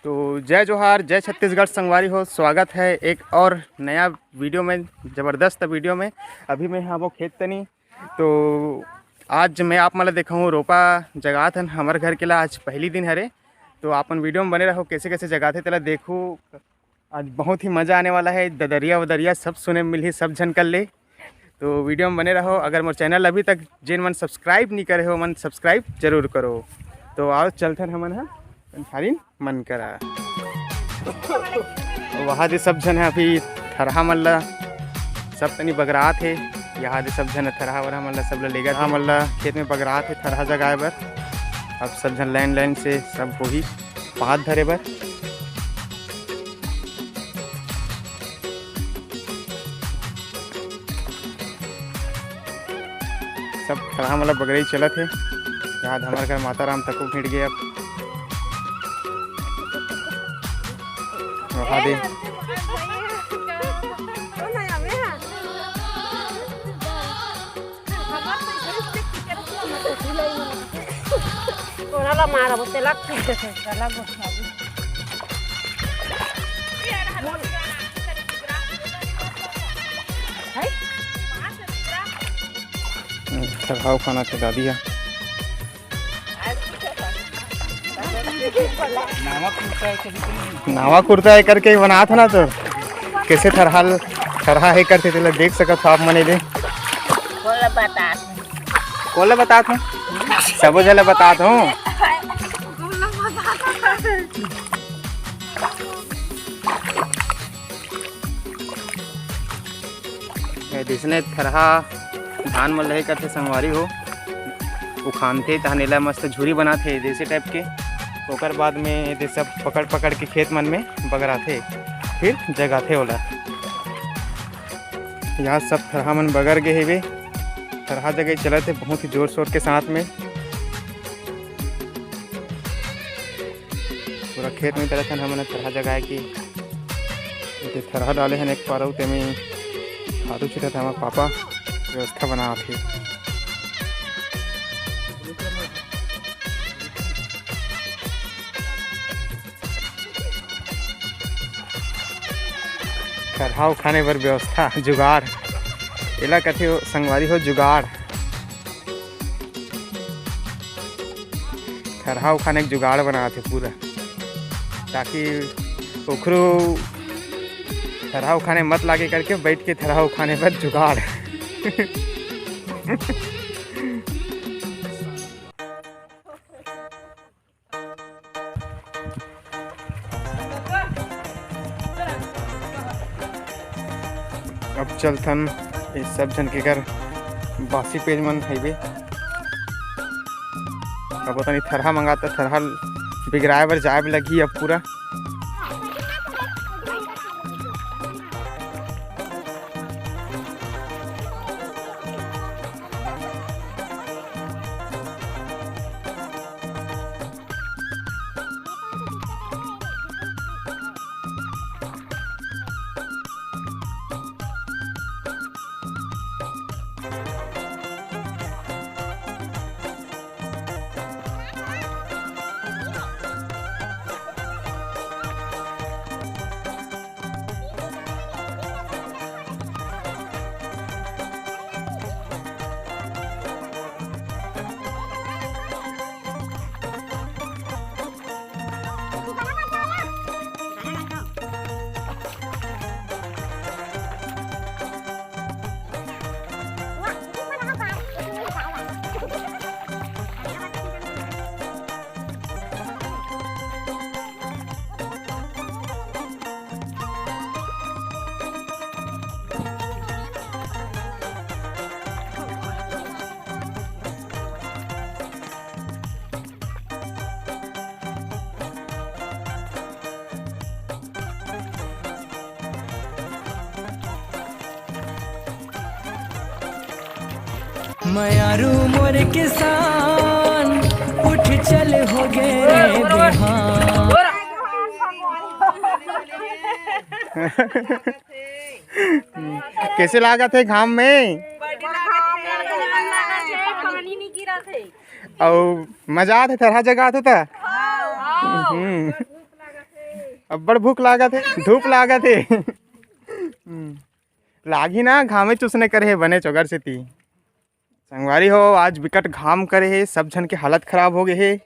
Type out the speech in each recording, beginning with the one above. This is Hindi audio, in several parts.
तो जय जोहार, जय छत्तीसगढ़ संगवारी हो। स्वागत है एक और नया वीडियो में, ज़बरदस्त वीडियो में। अभी मैं यहाँ वो खेत तनी तो आज मैं आप मतलब देखा हूँ रोपा जगा थन हमारे घर के ला। आज पहली दिन हरे तो आपन वीडियो में बने रहो कैसे कैसे जगाते तेला देखो। आज बहुत ही मज़ा आने वाला है। ददरिया वदरिया सब सुने में मिली, सब झन कर ले। तो वीडियो में बने रहो। अगर मोर चैनल अभी तक जिन मन सब्सक्राइब नहीं करे हो मन सब्सक्राइब जरूर करो। तो आओ चलते हमन है थारीन मन करा। वहाँ दे सब जन है अभी थरहा मल्ला सब तनी बगरात है। यहाँ दे सब जन थरहा वरहा मल्ला सब लेगा था मल्ला खेत में बगरात है थरहा जगाए बर। अब सब जन लाइन लाइन से सब वही पात धरे बर। सब थरहा मल्ला बगरई चलत है। यहाँ हमारे घर माता राम तक भिड़ गए। अब वहाँ दे मारा बोलते लगते थे चला बोलता थरहा खाना खिला दिया। नावा कुर्ता है करके बना था ना। तो कैसे थरहा है करते थे देख सकत आप मने दे कोला बता था सब जला बता दो। जिसने थरहा धान में लहे करते संगवारी हो उखानते तहनेला मस्त झूरी बनाते जैसे टाइप के। ओकर बाद में ये सब पकड़ पकड़ के खेत मन में बगराते फिर जगाते ओला। यहाँ सब थरहा मन बगर गए हेवे। थरहा जगह चलते बहुत ही जोर शोर के साथ में। पूरा खेत में तरह हमने थरहा जगाए कि थरहा डाले हैं एक पारऊ ते में खादू छिटा था हमारे पापा व्यवस्था बना थे। थरहा खाने पर व्यवस्था जुगाड़ एला कथे संगवारी हो जुगाड़। थरहा खाने के जुगाड़ बनाते पूरा ताकि उखरू थरहा खाने मत लागे करके बैठ के थरहा खाने पर जुगाड़। अब चलथन इस सब जन के घर बासी पेज मन है। अब पता नहीं थरहा मंगाता थरहा बिगराए बर जाए लगी अब पूरा। मयारू मोर किसान उठ चल हो गए रे बिहान। कैसे लगा थे घाम में? और मजा आते थरहा जगह आता था। अब्बड़ भूख लागत है, धूप लागत है। लागी ना घामे चूसने करे है बने चौगर से ती संगवारी हो। आज विकट घाम करे है, सब जन के हालत खराब हो गए है।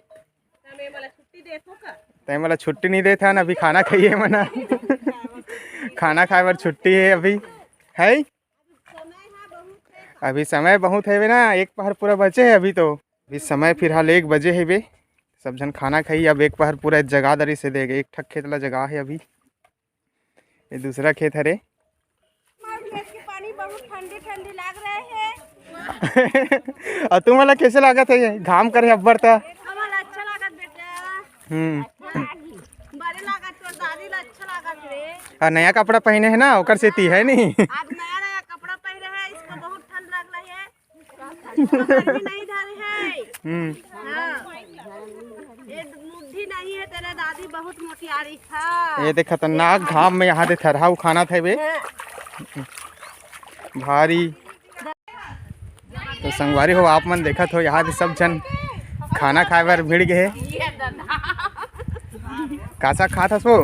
तय मला छुट्टी नहीं देता ना, अभी खाना खाइए मना। खाना खाए बर छुट्टी है अभी है। अभी समय बहुत है ना, 1 पहर पूरा बचे है अभी। तो अभी समय फिलहाल 1 बजे है बे। सब जन खाना खाई, अब 1 पहर पूरा जगह दरी से देगे। एक ठक खेत ला जगह है अभी, ये दूसरा खेत हरे। पानी बहुत ठंडी ठंडी लाग रहे हैं। और तुम वाला कैसे लागत है घाम करे अब्बर ता? हमारा अच्छा लागत बेटा। बड़े लागत तो दादी ला अच्छा लागत रे। और नया कपड़ा पहने है ना, ओकर से ती है नहीं। आज नया नया कपड़ा पहने है, इसको बहुत ठंड लग रही है। गर्मी नहीं धरी है। हाँ। ये मुट्ठी नहीं है, तेरे दादी बहुत मोटियारी था। ये देख खतरनाक घाम में यहाँ दे थरहाऊ खाना था बे भारी। तो संगवारी हो आप मन देखत हो, यहाँ सब जन खाना खाए बर भिड़ गए। कासा खात हस वो?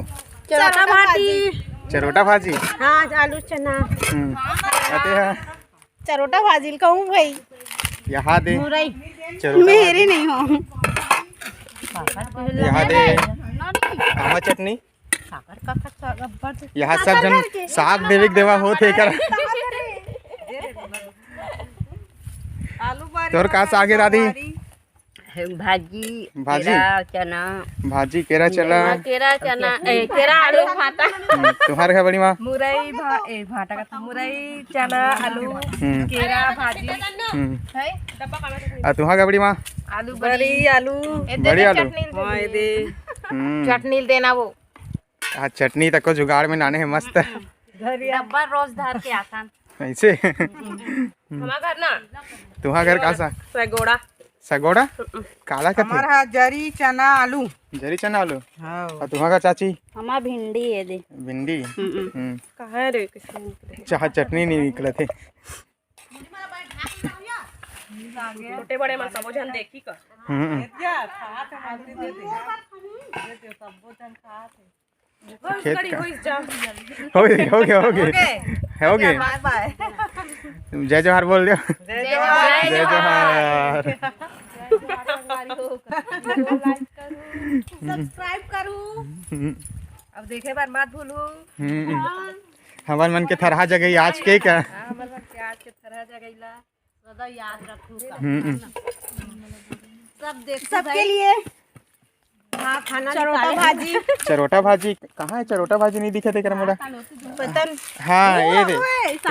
चरोटा भाजी। चरोटा भाजी। हाँ, आलू चना। चरोटा भाजी कहूँ भाई। यहाँ दे मुरई चरोटा मेरी नहीं हो। यहाँ दे कामा चटनी। यहाँ सब जन साग देविक देवा होते कर। तोर का साग है दादी? भाजी भाजी केरा चना। भाजी केरा चला। केरा चना केरा आलू भाटा। तुम्हारे घर बड़ी माँ? मुरई भाटा का मुरई चना आलू केरा भाजी। और तुम्हारे घर बड़ी माँ? आलू बड़ी आलू बड़ी आलू। हाँ ये दे चटनी देना वो। आज चटनी तक को जुगाड़ में लाने है मस्त डब्बा रोज धार के आसान ऐसे। हमारा घर ना तुम्हारा घर का सा? सगोड़ा। सगोड़ा काला कथे? हमारा जरी चना आलू। जरी चना आलू। हाँ। और तुम्हारा चाची? हमारा भिंडी है दे। भिंडी। कहाँ रे किसने? चाह चटनी नहीं निकले थे। छोटे बड़े मन सब जन देखी का। खेत का हो गए। जय जोहार बोल दो। जय जोहार। सब्सक्राइब करूँ। अब देखे बार मत भूलू। हमार मन के थरहा जगह आज के का। हमार मन के आज के थरहा जगह सदा याद रखूँ। सब देख सबके लिए। हाँ खाना चरोटा भाजी। चरोटा भाजी कहाँ है? चरोटा भाजी नहीं दिखे थे कर मोला। पतन। हाँ ये दे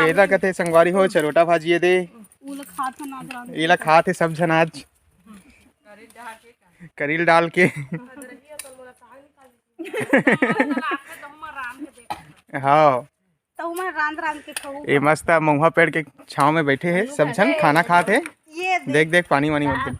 एदा कथे संगवारी हो चरोटा भाजी ये दे। ये ला खात है सब जन आज करील डाल के। हाँ ये मस्त महुआ पेड़ के छाँव में बैठे हैं सब जन खाना खाते हैं। देख देख पानी वानी मत।